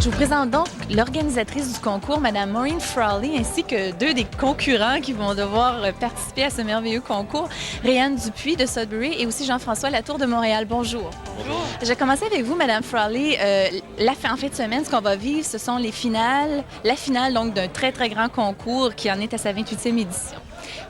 Je vous présente donc l'organisatrice du concours, Mme Maureen Frawley, ainsi que deux des concurrents qui vont devoir participer à ce merveilleux concours, Réanne Dupuis de Sudbury et aussi Jean-François Latour de Montréal. Bonjour. Bonjour. Je vais commencer avec vous, Mme Frawley. En fin de semaine, ce qu'on va vivre, ce sont les finales, la finale donc d'un très, très grand concours qui en est à sa 28e édition.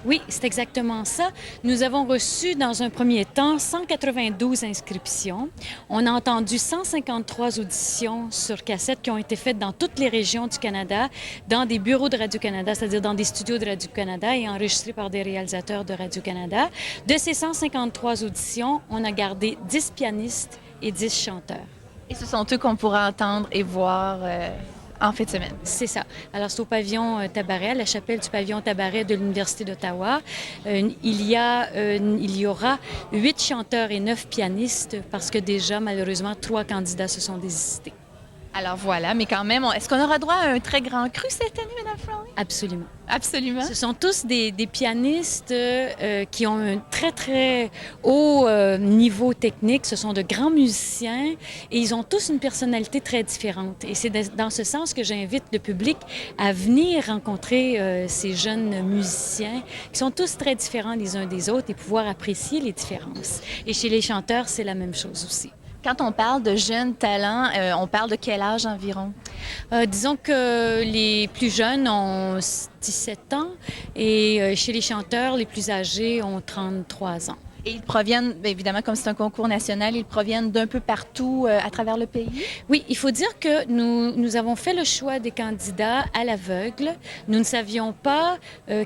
Oui, c'est exactement ça. Nous avons reçu dans un premier temps 192 inscriptions. On a entendu 153 auditions sur cassette qui ont été faites dans toutes les régions du Canada, dans des bureaux de Radio-Canada, c'est-à-dire dans des studios de Radio-Canada et enregistrés par des réalisateurs de Radio-Canada. De ces 153 auditions, on a gardé 10 pianistes et 10 chanteurs. Et ce sont eux qu'on pourra entendre et voir en fin de semaine. C'est ça. Alors, c'est au pavillon Tabaret, à la chapelle du pavillon Tabaret de l'Université d'Ottawa. Il y aura 8 chanteurs et 9 pianistes parce que déjà, malheureusement, 3 candidats se sont désistés. Alors voilà, mais quand même, est-ce qu'on aura droit à un très grand cru cette année, Mme Frawley? Absolument. Absolument. Ce sont tous des pianistes qui ont un très, très haut niveau technique. Ce sont de grands musiciens et ils ont tous une personnalité très différente. Et c'est dans ce sens que j'invite le public à venir rencontrer ces jeunes musiciens qui sont tous très différents les uns des autres et pouvoir apprécier les différences. Et chez les chanteurs, c'est la même chose aussi. Quand on parle de jeunes talents, on parle de quel âge environ? Disons que les plus jeunes ont 17 ans et chez les chanteurs, les plus âgés ont 33 ans. Et ils proviennent, bien évidemment, comme c'est un concours national, ils proviennent d'un peu partout à travers le pays? Oui, il faut dire que nous avons fait le choix des candidats à l'aveugle. Nous ne savions pas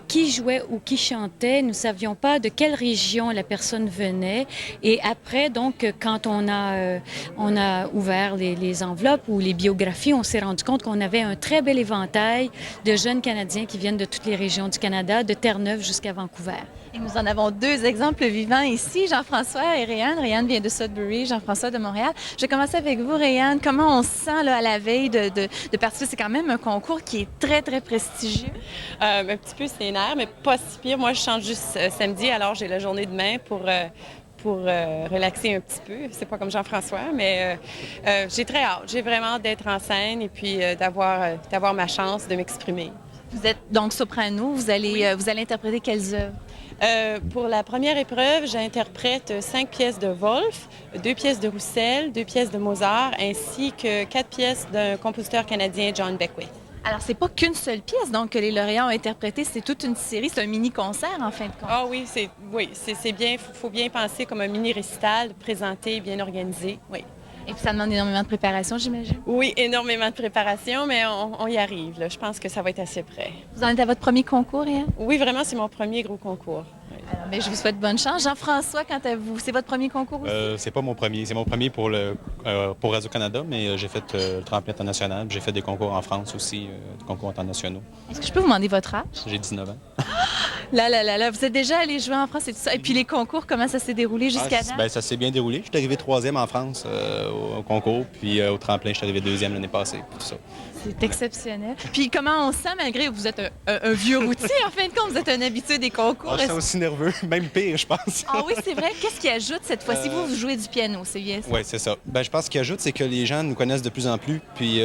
qui jouait ou qui chantait. Nous ne savions pas de quelle région la personne venait. Et après, donc, quand on a ouvert les enveloppes ou les biographies, on s'est rendu compte qu'on avait un très bel éventail de jeunes Canadiens qui viennent de toutes les régions du Canada, de Terre-Neuve jusqu'à Vancouver. Et nous en avons deux exemples vivants ici, Jean-François et Réanne. Réanne vient de Sudbury, Jean-François de Montréal. Je vais commencer avec vous, Réanne. Comment on se sent là, à la veille de participer? C'est quand même un concours qui est très, très prestigieux. Un petit peu sénère, mais pas si pire. Moi, je chante juste samedi, alors j'ai la journée demain pour relaxer un petit peu. C'est pas comme Jean-François, mais j'ai très hâte. J'ai vraiment d'être en scène et puis d'avoir ma chance de m'exprimer. Vous êtes donc soprano. Vous allez interpréter quelles œuvres? Pour la première épreuve, j'interprète 5 pièces de Wolf, 2 pièces de Roussel, 2 pièces de Mozart, ainsi que 4 pièces d'un compositeur canadien, John Beckwith. Alors, c'est pas qu'une seule pièce donc que les lauréats ont interprété, c'est toute une série, c'est un mini-concert en fin de compte. Ah oui, c'est bien, faut bien penser comme un mini-récital, présenté, bien organisé, oui. Et puis ça demande énormément de préparation, j'imagine? Oui, énormément de préparation, mais on y arrive, là. Je pense que ça va être assez près. Vous en êtes à votre premier concours, Réanne? Oui, vraiment, c'est mon premier gros concours. Oui. Alors, bien, je vous souhaite bonne chance. Jean-François, quant à vous, c'est votre premier concours aussi? C'est pas mon premier. C'est mon premier pour Radio-Canada, mais j'ai fait le tremplin international. J'ai fait des concours en France aussi, des concours internationaux. Est-ce que je peux vous demander votre âge? J'ai 19 ans. Là, vous êtes déjà allé jouer en France et tout ça. Et puis les concours, comment ça s'est déroulé jusqu'à date? Ben, ça s'est bien déroulé. Je suis arrivé 3e en France au concours, puis au tremplin, je suis arrivé 2e l'année passée, puis tout ça. C'est exceptionnel. Puis comment on se sent, malgré que vous êtes un vieux routier, en fin de compte, vous êtes un habitué des concours? Je suis aussi nerveux, même pire, je pense. Ah oui, c'est vrai. Qu'est-ce qui ajoute cette fois-ci? Vous jouez du piano, c'est bien ça? Oui, c'est ça. Ben, je pense ce qui ajoute, c'est que les gens nous connaissent de plus en plus. Puis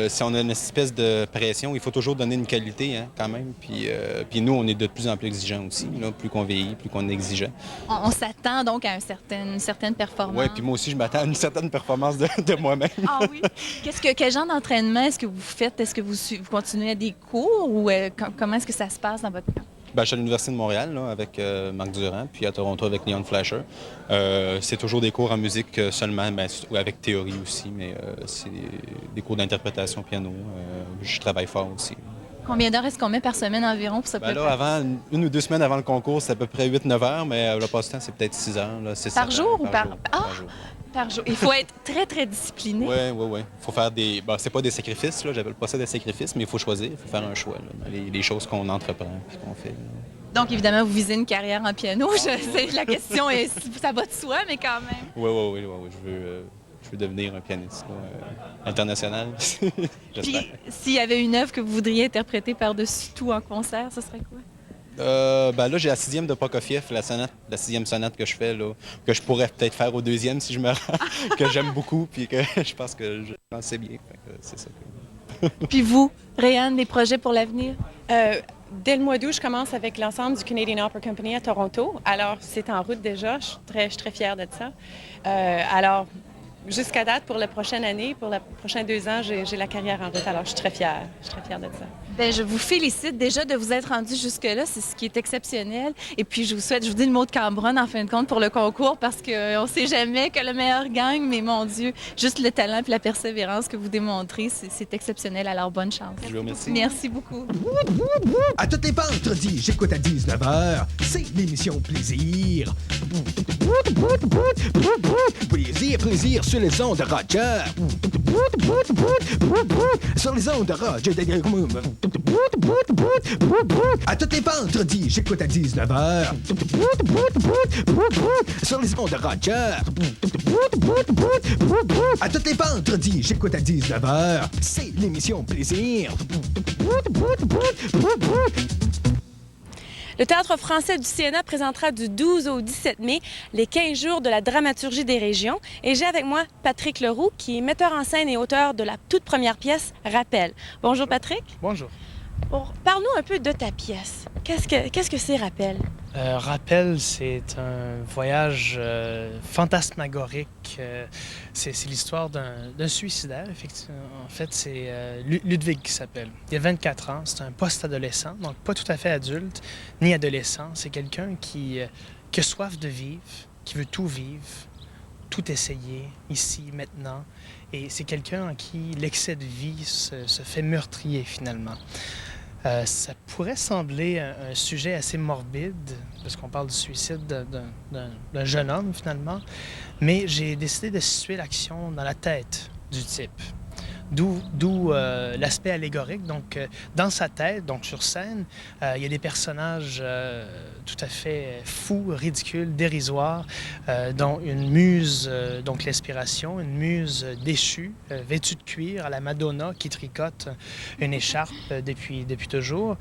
si on a une espèce de pression, il faut toujours donner une qualité, hein, quand même. Puis nous, on est de plus en plus exigeants aussi. Là, plus qu'on vieillit, plus qu'on est exigeant. On s'attend donc à une certaine performance. Oui, puis moi aussi, je m'attends à une certaine performance de moi-même. Ah oui? Quel genre d'entraînement est-ce que vous faites? Est-ce que vous continuez à des cours ou comment est-ce que ça se passe dans votre cas? Ben, je suis à l'Université de Montréal là, avec Marc Durand, puis à Toronto avec Leon Flasher. C'est toujours des cours en musique seulement, ou avec théorie aussi, mais c'est des cours d'interprétation piano. Je travaille fort aussi. Combien d'heures est-ce qu'on met par semaine environ pour se préparer? Là, une ou deux semaines avant le concours, c'est à peu près 8-9 heures, mais le passe-temps, c'est peut-être 6 heures. Là, par jour ou par jour? Ah! Par jour. Par jour. Il faut être très, très discipliné. Oui. Il faut faire des... Ben, c'est pas des sacrifices, là. J'appelle pas ça des sacrifices, mais il faut choisir, il faut faire un choix, là, les choses qu'on entreprend et qu'on fait. Là. Donc, évidemment, vous visez une carrière en piano. La question, ça va de soi, mais quand même. Oui. Je veux devenir un pianiste international. Puis, s'il y avait une œuvre que vous voudriez interpréter par-dessus tout en concert, ce serait quoi? Ben là, j'ai la 6e de Prokofiev, la 6e sonate que je fais, là, que je pourrais peut-être faire au 2e si je me rends, que j'aime beaucoup, puis que je pense que je pense c'est bien. Fait que c'est ça. Puis vous, Réanne, des projets pour l'avenir? Dès le mois d'août, je commence avec l'ensemble du Canadian Opera Company à Toronto. Alors, c'est en route déjà. Je suis très fière de ça. Alors, jusqu'à date, pour la prochaine année, pour les prochains 2 ans, j'ai la carrière en route. Alors, je suis très fière. Je suis très fière de ça. Bien, je vous félicite déjà de vous être rendu jusque-là. C'est ce qui est exceptionnel. Et puis, je vous dis le mot de Cambronne en fin de compte pour le concours parce qu'on ne sait jamais que le meilleur gagne. Mais mon Dieu, juste le talent et la persévérance que vous démontrez, c'est exceptionnel. Alors, bonne chance. Je vous remercie. Merci beaucoup. À tous les vendredis, j'écoute à 19h. C'est l'émission Plaisir. Plaisir sur les ondes de Roger. Sur les ondes de Roger. À tous les vendredis, j'écoute à 19h. Sur les ondes de Roger. À tous les vendredis, j'écoute à 19h. C'est l'émission Plaisir. Le Théâtre français du Siena présentera du 12 au 17 mai les 15 jours de la dramaturgie des régions. Et j'ai avec moi Patrick Leroux, qui est metteur en scène et auteur de la toute première pièce, Rappel. Bonjour Patrick. Bonjour. Parle-nous un peu de ta pièce. Qu'est-ce que c'est Rappel? Rappel, c'est un voyage fantasmagorique. C'est l'histoire d'un suicidaire, effectivement. En fait, c'est Ludwig qui s'appelle. Il a 24 ans, c'est un post-adolescent, donc pas tout à fait adulte, ni adolescent. C'est quelqu'un qui a soif de vivre, qui veut tout vivre, tout essayer, ici, maintenant. Et c'est quelqu'un en qui l'excès de vie se fait meurtrier, finalement. Ça pourrait sembler un sujet assez morbide, parce qu'on parle du suicide d'un jeune homme, finalement, mais j'ai décidé de situer l'action dans la tête du type. D'où l'aspect allégorique. Donc, dans sa tête, donc sur scène, il y a des personnages tout à fait fous, ridicules, dérisoires, dont une muse, donc l'inspiration, une muse déchue, vêtue de cuir à la Madonna qui tricote une écharpe depuis toujours.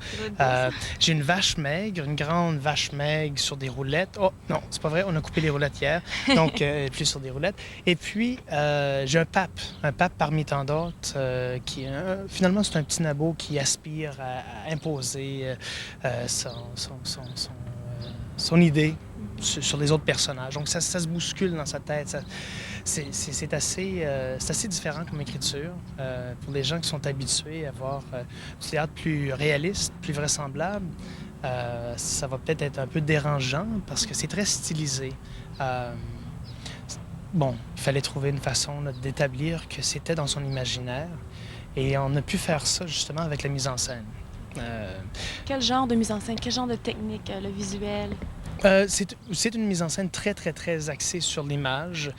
J'ai une vache maigre, une grande vache maigre sur des roulettes. Oh non, c'est pas vrai, on a coupé les roulettes hier, donc plus sur des roulettes. Et puis, j'ai un pape parmi tant d'autres. Qui finalement, c'est un petit nabo qui aspire à imposer son idée sur les autres personnages. Donc, ça se bouscule dans sa tête. C'est assez différent comme écriture. Pour les gens qui sont habitués à voir du théâtre plus réaliste, plus vraisemblable, ça va peut-être être un peu dérangeant parce que c'est très stylisé. Bon, il fallait trouver une façon d'établir que c'était dans son imaginaire et on a pu faire ça justement avec la mise en scène. Quel genre de mise en scène? Quel genre de technique? Le visuel? C'est une mise en scène très, très, très axée sur l'image.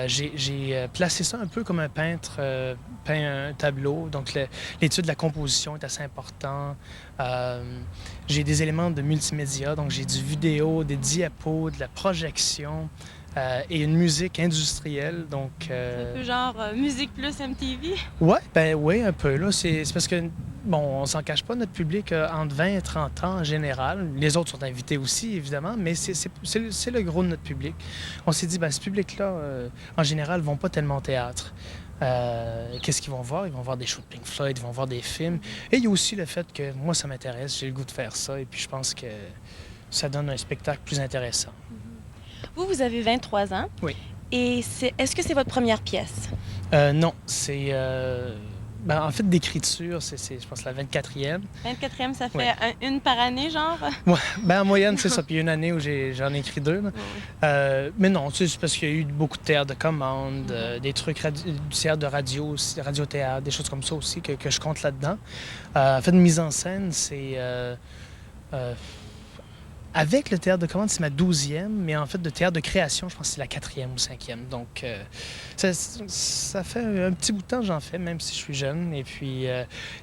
J'ai placé ça un peu comme un peintre peint un tableau. Donc, l'étude de la composition est assez important. J'ai des éléments de multimédia. Donc, j'ai du vidéo, des diapos, de la projection. Et une musique industrielle, donc... C'est un peu genre musique plus MTV? Oui, un peu. Là, c'est parce que, bon, on s'en cache pas, notre public entre 20 et 30 ans en général. Les autres sont invités aussi, évidemment, mais c'est le gros de notre public. On s'est dit, ce public-là, en général, ne vont pas tellement au théâtre. Qu'est-ce qu'ils vont voir? Ils vont voir des shows de Pink Floyd, ils vont voir des films. Et il y a aussi le fait que moi, ça m'intéresse, j'ai le goût de faire ça, et puis je pense que ça donne un spectacle plus intéressant. Vous avez 23 ans. Oui. Et est-ce que c'est votre première pièce? Non, c'est... en fait, d'écriture, c'est je pense, la 24e. 24e, ça fait une par année, genre? Ouais, en moyenne, c'est ça. Puis une année où j'en ai écrit 2. Mais non, c'est parce qu'il y a eu beaucoup de théâtre de commande, des trucs du théâtre de radio, radio-théâtre, des choses comme ça aussi que je compte là-dedans. En fait, une mise en scène, c'est... Avec le théâtre de commande, c'est ma 12e, mais en fait, de théâtre de création, je pense que c'est la 4e ou 5e. Donc, ça fait un petit bout de temps que j'en fais, même si je suis jeune. Et puis,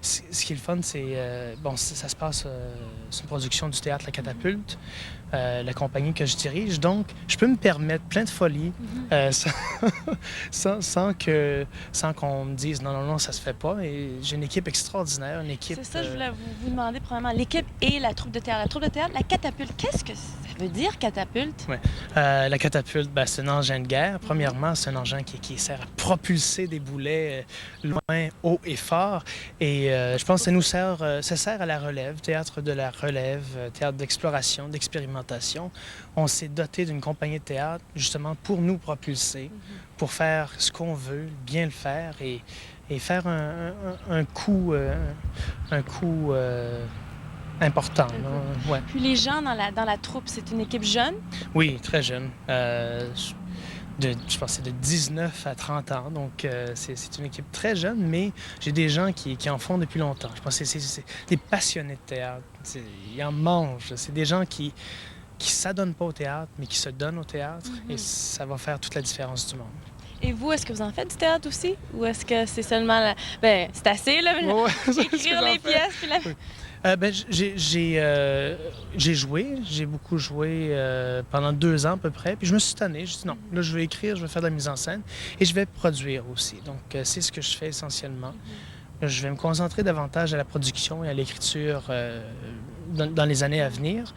ce qui est le fun, c'est... ça se passe... c'est une production du théâtre La Catapulte. la compagnie que je dirige. Donc, je peux me permettre plein de folies sans qu'on me dise non, ça se fait pas. Et j'ai une équipe extraordinaire, une équipe... C'est ça, je voulais vous demander probablement. L'équipe et la troupe de théâtre. La troupe de théâtre, la catapulte, qu'est-ce que ça veut dire, catapulte? Ouais. La catapulte, c'est un engin de guerre. Premièrement, c'est un engin qui sert à propulser des boulets loin, haut et fort. Et je pense que ça sert à la relève, théâtre de la relève, théâtre d'exploration, d'expérimentation. On s'est doté d'une compagnie de théâtre justement pour nous propulser, pour faire ce qu'on veut, bien le faire et faire un coup important. Là. Ouais. Puis les gens dans la troupe, c'est une équipe jeune? Oui, très jeune. Je pense que c'est de 19 à 30 ans, donc c'est une équipe très jeune, mais j'ai des gens qui en font depuis longtemps. Je pense que c'est des passionnés de théâtre. Ils en mangent. C'est des gens qui s'adonnent pas au théâtre, mais qui se donnent au théâtre, et ça va faire toute la différence du monde. Et vous, est-ce que vous en faites du théâtre aussi? Ou est-ce que c'est seulement... c'est assez, là, écrire les pièces, puis la... J'ai joué, j'ai beaucoup joué pendant 2 ans à peu près, puis je me suis tanné, je dis non, là je vais écrire, je vais faire de la mise en scène et je vais produire aussi. Donc c'est ce que je fais essentiellement. Je vais me concentrer davantage à la production et à l'écriture dans les années à venir.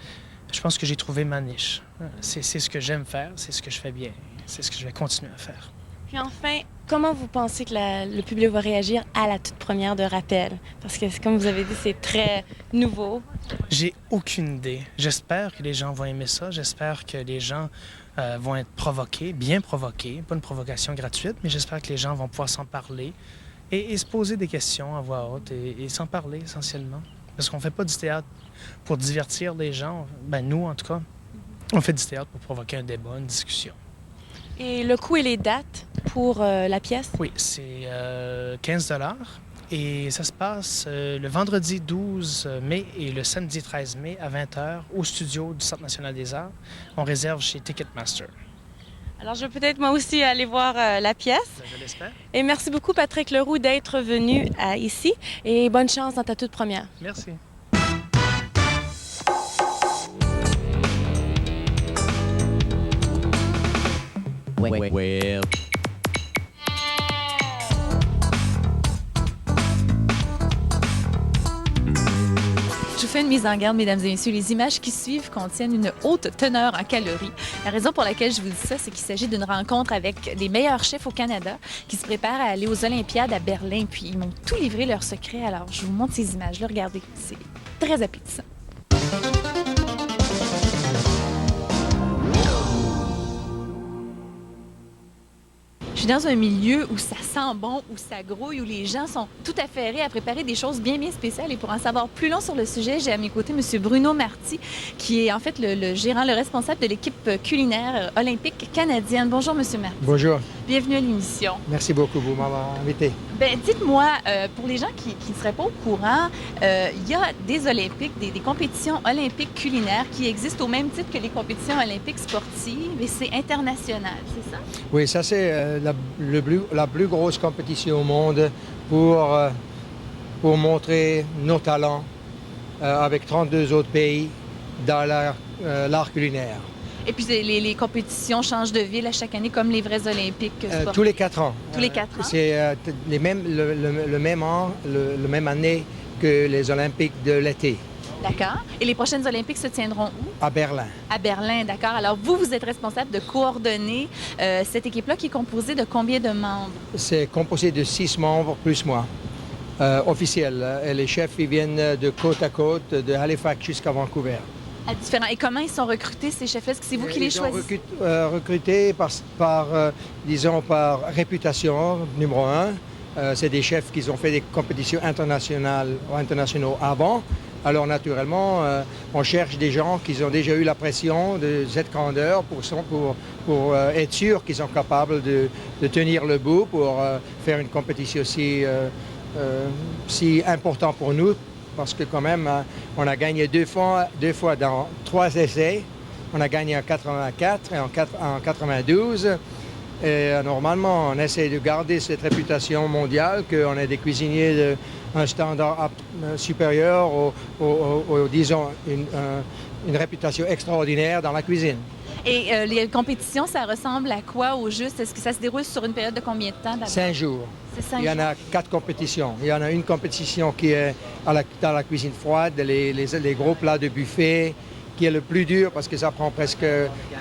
Je pense que j'ai trouvé ma niche. C'est ce que j'aime faire, c'est ce que je fais bien, c'est ce que je vais continuer à faire. Puis enfin, comment vous pensez que le public va réagir à la toute première de Rappel? Parce que, comme vous avez dit, c'est très nouveau. J'ai aucune idée. J'espère que les gens vont aimer ça. J'espère que les gens vont être provoqués, bien provoqués. Pas une provocation gratuite, mais j'espère que les gens vont pouvoir s'en parler et se poser des questions à voix haute et s'en parler essentiellement. Parce qu'on ne fait pas du théâtre pour divertir les gens. Nous, en tout cas, on fait du théâtre pour provoquer un débat, une discussion. Et le coût et les dates pour la pièce? Oui, c'est 15 $ et ça se passe le vendredi 12 mai et le samedi 13 mai à 20h au studio du Centre national des arts. On réserve chez Ticketmaster. Alors, je vais peut-être moi aussi aller voir la pièce. Je l'espère. Et merci beaucoup, Patrick Leroux, d'être venu ici. Et bonne chance dans ta toute première. Merci. Well. Je vous fais une mise en garde, mesdames et messieurs. Les images qui suivent contiennent une haute teneur en calories. La raison pour laquelle je vous dis ça, c'est qu'il s'agit d'une rencontre avec les meilleurs chefs au Canada qui se préparent à aller aux Olympiades à Berlin. Puis ils m'ont tout livré leurs secrets. Alors, je vous montre ces images-là. Regardez, c'est très appétissant. Je suis dans un milieu où ça sent bon, où ça grouille, où les gens sont tout affairés à préparer des choses bien, bien spéciales. Et pour en savoir plus long sur le sujet, j'ai à mes côtés M. Bruno Marty, qui est en fait le gérant, le responsable de l'équipe culinaire olympique canadienne. Bonjour, M. Marty. Bonjour. Bienvenue à l'émission. Merci beaucoup pour m'avoir invité. Dites-moi, pour les gens qui ne seraient pas au courant, il y a des Olympiques, des compétitions olympiques culinaires qui existent au même titre que les compétitions olympiques sportives, et c'est international, c'est ça? Oui, ça c'est la plus grosse compétition au monde pour montrer nos talents avec 32 autres pays dans l'art culinaire. Et puis les compétitions changent de ville à chaque année comme les vrais Olympiques sportifs? Tous les 4 ans. Tous les 4 ans? C'est le même année que les Olympiques de l'été. D'accord. Et les prochaines Olympiques se tiendront où? À Berlin. À Berlin, d'accord. Alors, vous êtes responsable de coordonner cette équipe-là qui est composée de combien de membres? C'est composé de 6 membres plus moi, officiels. Et les chefs, ils viennent de côte à côte, de Halifax jusqu'à Vancouver. Et comment ils sont recrutés, ces chefs-là? Est-ce que c'est vous qui les choisissez? Ils sont recrutés par réputation, numéro 1. C'est des chefs qui ont fait des compétitions internationales ou internationaux avant. Alors naturellement, on cherche des gens qui ont déjà eu la pression de cette grandeur pour être sûr qu'ils sont capables de tenir le bout pour faire une compétition si importante pour nous. Parce que quand même, on a gagné deux fois dans 3 essais. On a gagné en 84 et en 92. Et normalement, on essaie de garder cette réputation mondiale qu'on est des cuisiniers d'un standard supérieur disons, une réputation extraordinaire dans la cuisine. Et les compétitions, ça ressemble à quoi au juste? Est-ce que ça se déroule sur une période de combien de temps d'abord? 5 jours. C'est 5 Il y en a 4 compétitions. Il y en a une compétition qui est dans la cuisine froide, les gros plats de buffet, qui est le plus dur parce que ça prend presque,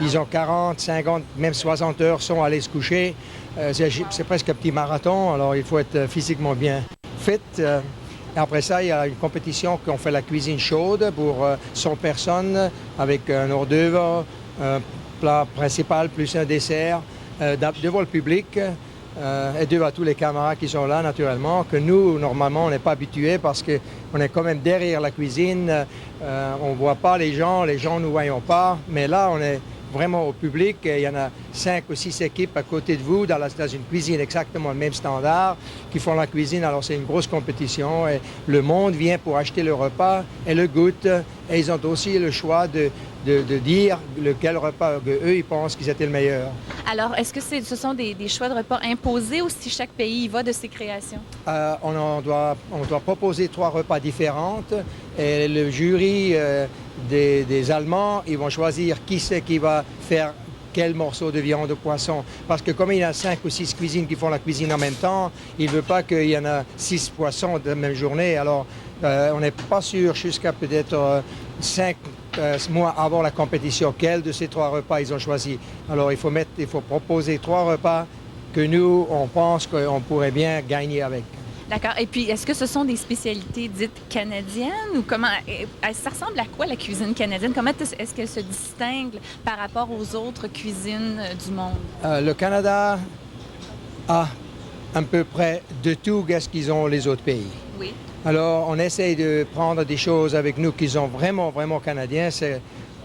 disons, 40, 50, même 60 heures sans aller se coucher. C'est presque un petit marathon, alors il faut être physiquement bien fit. Après ça, il y a une compétition qu'on fait la cuisine chaude pour 100 personnes avec un hors d'œuvre, un plat principal plus un dessert devant le public et devant tous les camarades qui sont là naturellement, que nous, normalement, on n'est pas habitués parce qu'on est quand même derrière la cuisine, on ne voit pas les gens ne nous voyons pas, mais là, on est vraiment au public. Il y en a 5 ou 6 équipes à côté de vous dans une cuisine exactement le même standard qui font la cuisine. Alors c'est une grosse compétition et le monde vient pour acheter le repas et le goûte. Et ils ont aussi le choix de dire lequel repas eux ils pensent qu'ils étaient le meilleur. Alors, est-ce que ce sont des choix de repas imposés ou si chaque pays y va de ses créations? On doit proposer 3 repas différents et le jury des Allemands, ils vont choisir qui c'est qui va faire quel morceau de viande ou poisson. Parce que comme il y a 5 ou 6 cuisines qui font la cuisine en même temps, il ne veut pas qu'il y en a 6 poissons de la même journée. Alors, on n'est pas sûr jusqu'à peut-être 5 mois avant la compétition quel de ces 3 repas ils ont choisi. Alors, il faut proposer 3 repas que nous, on pense qu'on pourrait bien gagner avec. D'accord. Et puis, est-ce que ce sont des spécialités dites canadiennes ou comment ça ressemble à quoi la cuisine canadienne? Comment est-ce qu'elle se distingue par rapport aux autres cuisines du monde? Le Canada a à peu près de tout ce qu'ils ont les autres pays. Oui. Alors, on essaye de prendre des choses avec nous qui sont vraiment, vraiment canadiens. C'est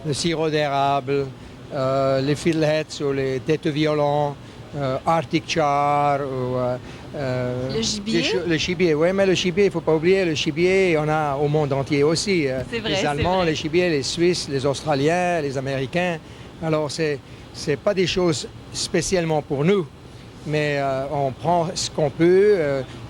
le sirop d'érable, les filettes ou les têtes de violon, Arctic char ou... le gibier? Le gibier, oui, mais le gibier, il ne faut pas oublier, le gibier, on a au monde entier aussi. C'est vrai, les Allemands, vrai. les gibiers, les Suisses, les Australiens, les Américains. Alors, c'est pas des choses spécialement pour nous, mais on prend ce qu'on peut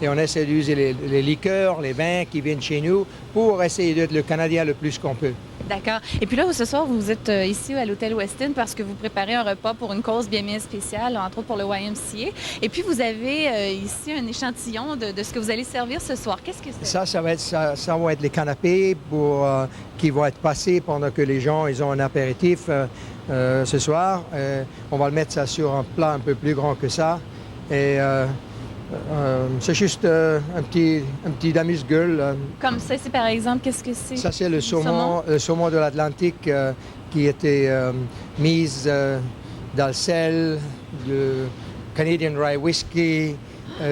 et on essaie d'user les liqueurs, les vins qui viennent chez nous pour essayer d'être le Canadien le plus qu'on peut. D'accord. Et puis là, ce soir, vous êtes ici à l'Hôtel Westin parce que vous préparez un repas pour une cause bien spéciale, entre autres pour le YMCA. Et puis, vous avez ici un échantillon de ce que vous allez servir ce soir. Qu'est-ce que c'est? Ça va être les canapés qui vont être passés pendant que les gens ils ont un apéritif ce soir. On va le mettre ça sur un plat un peu plus grand que ça. Et c'est juste un petit d'amuse-gueule. Comme ça, c'est par exemple, qu'est-ce que c'est? Ça, c'est le saumon de l'Atlantique qui était mis dans le sel, le Canadian Rye Whisky,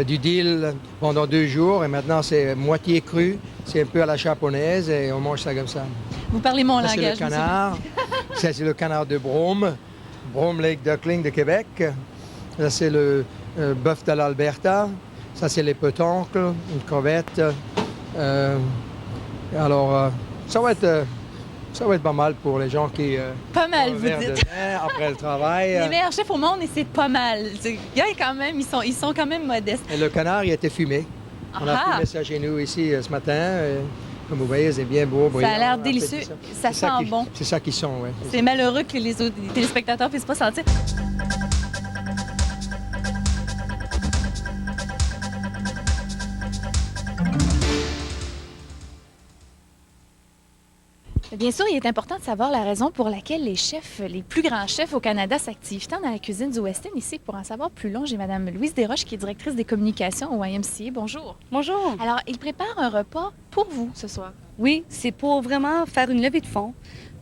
du dill pendant 2 jours. Et maintenant, c'est moitié cru. C'est un peu à la japonaise et on mange ça comme ça. Vous parlez mon Ça, langage. c'est le canard. Ça, c'est le canard de Brome. Brome Lake Duckling de Québec. Ça, c'est le bœuf de l'Alberta. Ça, c'est les petoncles, une crevette. Ça va être pas mal pour les gens qui... Pas mal, ont un vous verre de dites. vin après le travail. Les meilleurs chefs au monde, et c'est pas mal. Quand même, ils sont quand même modestes. Et le canard, il a été fumé. On a fumé ça chez nous ici ce matin. Comme vous voyez, c'est bien beau. Ça a l'air brillant. délicieux. Ça sent bon. C'est ça qu'ils sont, oui. C'est malheureux que les téléspectateurs ne puissent pas sentir. Bien sûr, il est important de savoir la raison pour laquelle les chefs, les plus grands chefs au Canada s'activent tant dans la cuisine du Westin. Ici, pour en savoir plus long, j'ai Mme Louise Desroches, qui est directrice des communications au YMCA. Bonjour. Bonjour. Alors, il prépare un repas pour vous ce soir. Oui, c'est pour vraiment faire une levée de fonds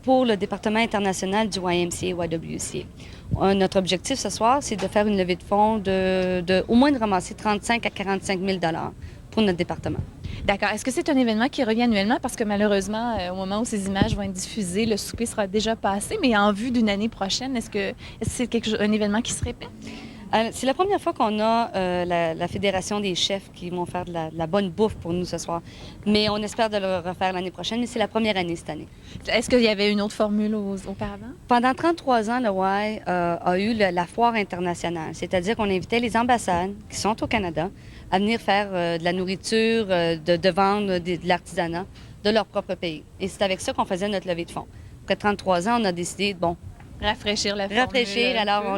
pour le département international du YMCA YWCA. Notre objectif ce soir, c'est de faire une levée de fonds au moins de ramasser 35 à 45 000 pour notre département. D'accord. Est-ce que c'est un événement qui revient annuellement? Parce que malheureusement, au moment où ces images vont être diffusées, le souper sera déjà passé. Mais en vue d'une année prochaine, est-ce que c'est un événement qui se répète? C'est la première fois qu'on a la Fédération des chefs qui vont faire de la bonne bouffe pour nous ce soir. Mais on espère de le refaire l'année prochaine, mais c'est la première année cette année. Est-ce qu'il y avait une autre formule auparavant? Pendant 33 ans, le Y a eu la foire internationale, c'est-à-dire qu'on invitait les ambassades qui sont au Canada à venir faire de la nourriture, de vendre de l'artisanat de leur propre pays. Et c'est avec ça qu'on faisait notre levée de fonds. après 33 ans, on a décidé, bon, Rafraîchir la rafraîchir. formule un Alors, peu.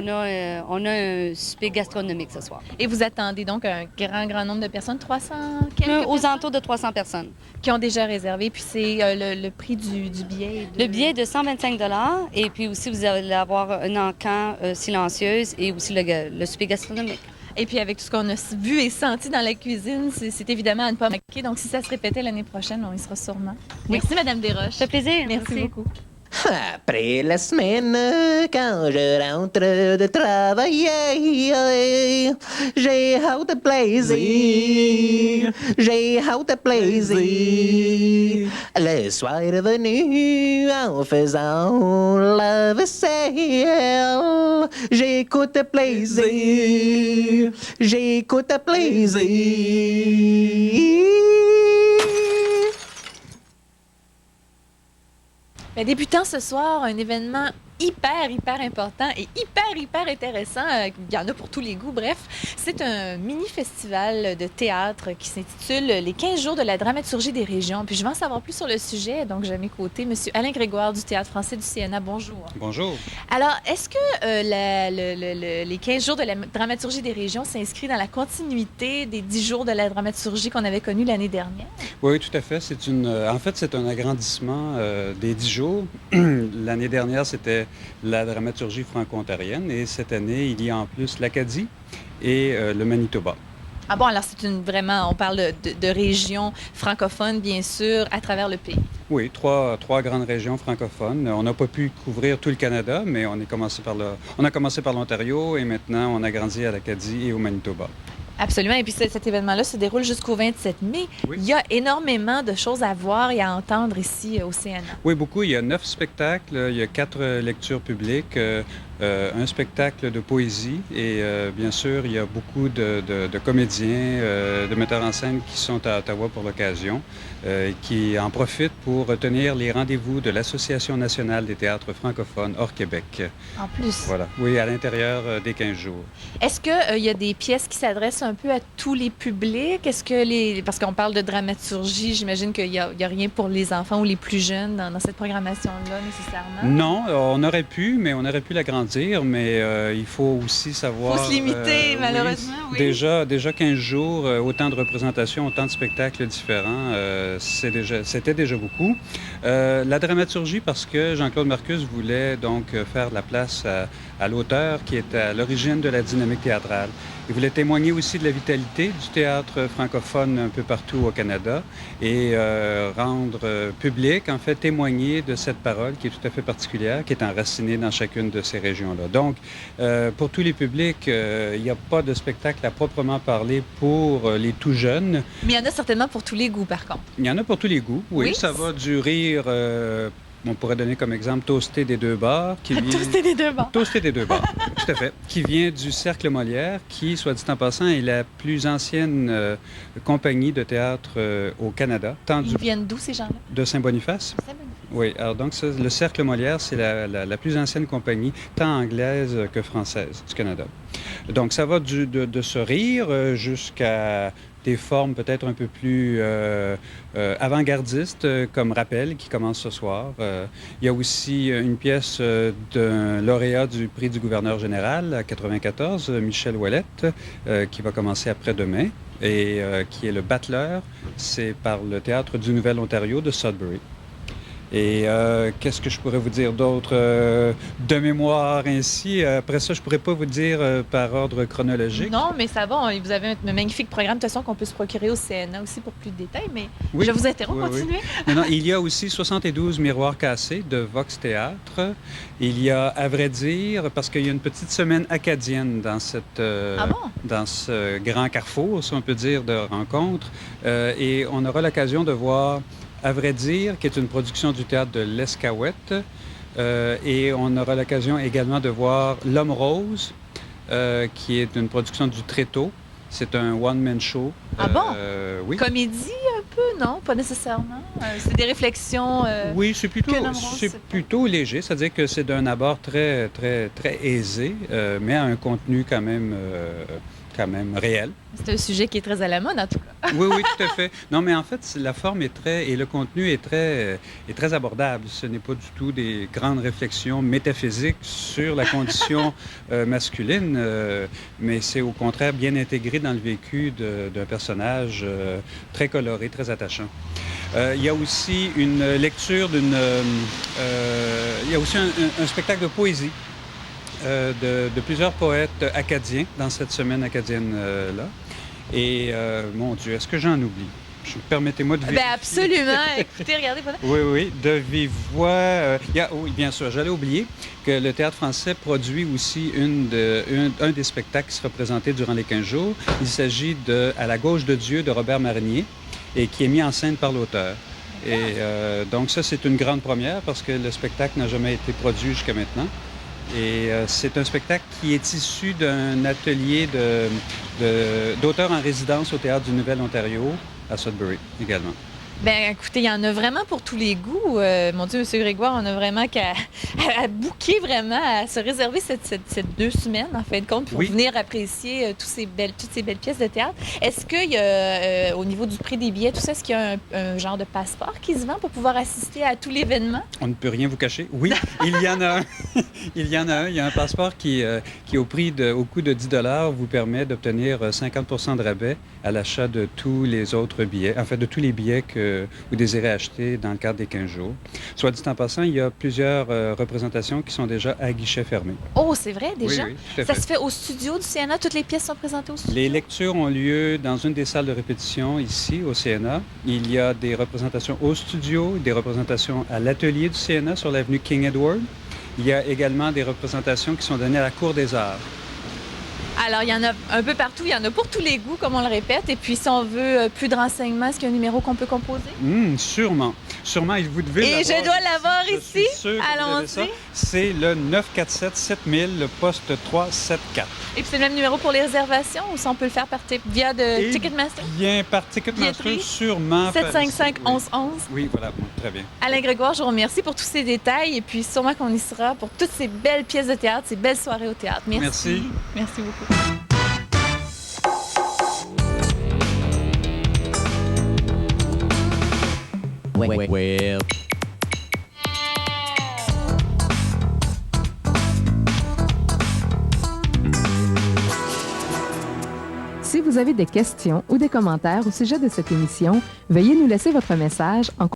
on a un souper gastronomique ce soir. Et vous attendez donc un grand nombre de personnes, 300 quelques Aux personnes, alentours de 300 personnes. qui ont déjà réservé. Puis c'est le prix du billet. Le billet est de 125 et puis aussi, vous allez avoir un encan silencieuse et aussi le souper gastronomique. Et puis avec tout ce qu'on a vu et senti dans la cuisine, c'est évidemment à ne pas manquer. Donc si ça se répétait l'année prochaine, on y sera sûrement. Merci, Madame Desroches. Ça fait plaisir. Merci beaucoup. Après la semaine, quand je rentre de travailler, j'ai hâte de plaisir, j'ai hâte de plaisir. Le soir est venu en faisant la vaisselle, j'écoute plaisir, j'écoute plaisir. Bien, débutant ce soir, un événement hyper important et hyper intéressant. Il y en a pour tous les goûts, bref. C'est un mini-festival de théâtre qui s'intitule « Les 15 jours de la dramaturgie des régions ». Puis je vais en savoir plus sur le sujet. Donc, j'ai à mes côtés M. Alain Grégoire du Théâtre français du CNA. Bonjour. Bonjour. Alors, est-ce que les 15 jours de la dramaturgie des régions s'inscrit dans la continuité des 10 jours de la dramaturgie qu'on avait connus l'année dernière? Oui, tout à fait. En fait, c'est un agrandissement des 10 jours. L'année dernière, c'était la dramaturgie franco-ontarienne et cette année, il y a en plus l'Acadie et le Manitoba. Ah bon, alors vraiment, on parle de régions francophones, bien sûr, à travers le pays. Oui, trois grandes régions francophones. On n'a pas pu couvrir tout le Canada, mais on a commencé par l'Ontario et maintenant on a grandi à l'Acadie et au Manitoba. Absolument. Et puis cet événement-là se déroule jusqu'au 27 mai. Oui. Il y a énormément de choses à voir et à entendre ici au CNA. Oui, beaucoup. Il y a 9 spectacles, il y a 4 lectures publiques, un spectacle de poésie et bien sûr, il y a beaucoup de comédiens, de metteurs en scène qui sont à Ottawa pour l'occasion, qui en profitent pour tenir les rendez-vous de l'Association nationale des théâtres francophones hors Québec. En plus. Voilà. Oui, à l'intérieur des 15 jours. Est-ce qu'il y a des pièces qui s'adressent un peu à tous les publics? Parce qu'on parle de dramaturgie, j'imagine qu'il n'y a rien pour les enfants ou les plus jeunes dans cette programmation-là nécessairement? Non, on aurait pu l'agrandir, mais il faut aussi savoir... Il faut se limiter, malheureusement, oui. Déjà 15 jours, autant de représentations, autant de spectacles différents, c'était déjà beaucoup. La dramaturgie, parce que Jean-Claude Marcus voulait donc faire la place à l'auteur qui est à l'origine de la dynamique théâtrale. Il voulait témoigner aussi de la vitalité du théâtre francophone un peu partout au Canada et rendre public, en fait, témoigner de cette parole qui est tout à fait particulière, qui est enracinée dans chacune de ces régions-là. Donc, pour tous les publics, il n'y a pas de spectacle à proprement parler pour les tout jeunes. Mais il y en a certainement pour tous les goûts, par contre. Il y en a pour tous les goûts, oui. Ça va du rire... on pourrait donner comme exemple Toasté des deux bars. Toasté des deux bars. Toasté des deux bars, tout à fait. Qui vient du Cercle Molière, qui, soit dit en passant, est la plus ancienne compagnie de théâtre au Canada. Ils viennent d'où, ces gens-là? De Saint-Boniface. Oui, alors donc le Cercle Molière, c'est la plus ancienne compagnie, tant anglaise que française du Canada. Donc ça va de ce rire jusqu'à des formes peut-être un peu plus avant-gardistes, comme Rappel, qui commence ce soir. Il y a aussi une pièce d'un lauréat du prix du gouverneur général à 94, Michel Ouellette, qui va commencer après-demain, et qui est le Battleur. C'est par le Théâtre du Nouvel-Ontario de Sudbury. Et qu'est-ce que je pourrais vous dire d'autre de mémoire ainsi? Après ça, je ne pourrais pas vous dire par ordre chronologique. Non, mais ça va. Vous avez un magnifique programme, de toute façon, qu'on peut se procurer au CNA aussi pour plus de détails, mais oui. Je vous interromps, continuez. Oui. Non, il y a aussi 72 miroirs cassés de Vox Théâtre. Il y a, à vrai dire, parce qu'il y a une petite semaine acadienne dans dans ce grand carrefour, si on peut dire, de rencontres. Et on aura l'occasion de voir... À vrai dire, qui est une production du théâtre de l'Escaouette. Et on aura l'occasion également de voir L'Homme Rose, qui est une production du Tréteau. C'est un one-man show. Ah bon? Oui. Comédie un peu, non? Pas nécessairement. C'est des réflexions... Oui, c'est plutôt léger. C'est-à-dire que c'est d'un abord très aisé, mais à un contenu quand même quand même réel. C'est un sujet qui est très à la mode, en tout cas. Oui, oui, tout à fait. Non, mais en fait, la forme est et le contenu est très abordable. Ce n'est pas du tout des grandes réflexions métaphysiques sur la condition masculine, mais c'est au contraire bien intégré dans le vécu d'un personnage très coloré, très attachant. Il y a aussi une lecture il y a aussi un spectacle de poésie de plusieurs poètes acadiens dans cette semaine acadienne-là. Et, mon Dieu, est-ce que j'en oublie? Permettez-moi de... Ben absolument! Écoutez, regardez. Oui, oui, de vive voix. Oui, bien sûr, j'allais oublier que le Théâtre français produit aussi un des spectacles qui sera présenté durant les 15 jours. Il s'agit de « À la gauche de Dieu » de Robert Marinier et qui est mis en scène par l'auteur. Et donc ça, c'est une grande première parce que le spectacle n'a jamais été produit jusqu'à maintenant. Et c'est un spectacle qui est issu d'un atelier d'auteurs en résidence au Théâtre du Nouvel-Ontario à Sudbury également. Ben écoutez, il y en a vraiment pour tous les goûts. Mon Dieu, M. Grégoire, on a vraiment qu'à booker, vraiment, à se réserver cette 2 semaines, en fin de compte, pour venir apprécier toutes ces belles pièces de théâtre. Est-ce qu'il y a, au niveau du prix des billets, tout ça, est-ce qu'il y a un genre de passeport qui se vend pour pouvoir assister à tout l'événement? On ne peut rien vous cacher. Oui, il y en a un. Il y en a un. Il y a un passeport qui au coût de 10 $ vous permet d'obtenir 50 % de rabais à l'achat de tous les autres billets, en fait, de tous les billets que vous désirez acheter dans le cadre des 15 jours. Soit dit en passant, il y a plusieurs représentations qui sont déjà à guichet fermé. Oh, c'est vrai, déjà? Oui, tout à fait. Ça se fait au studio du CNA? Toutes les pièces sont présentées au studio? Les lectures ont lieu dans une des salles de répétition ici, au CNA. Il y a des représentations au studio, des représentations à l'atelier du CNA sur l'avenue King Edward. Il y a également des représentations qui sont données à la Cour des Arts. Alors, il y en a un peu partout. Il y en a pour tous les goûts, comme on le répète. Et puis, si on veut plus de renseignements, est-ce qu'il y a un numéro qu'on peut composer? Sûrement. Sûrement, et vous devez l'avoir. Et je dois l'avoir ici. Allons-y. C'est le 947-7000, le poste 374. Et puis, c'est le même numéro pour les réservations ou si on peut le faire via Ticketmaster? Bien, par Ticketmaster, sûrement. 755-1111. Oui, voilà. Très bien. Alain Grégoire, je vous remercie pour tous ces détails. Et puis, sûrement qu'on y sera pour toutes ces belles pièces de théâtre, ces belles soirées au théâtre. Merci. Merci beaucoup. Well. Si vous avez des questions ou des commentaires au sujet de cette émission, veuillez nous laisser votre message en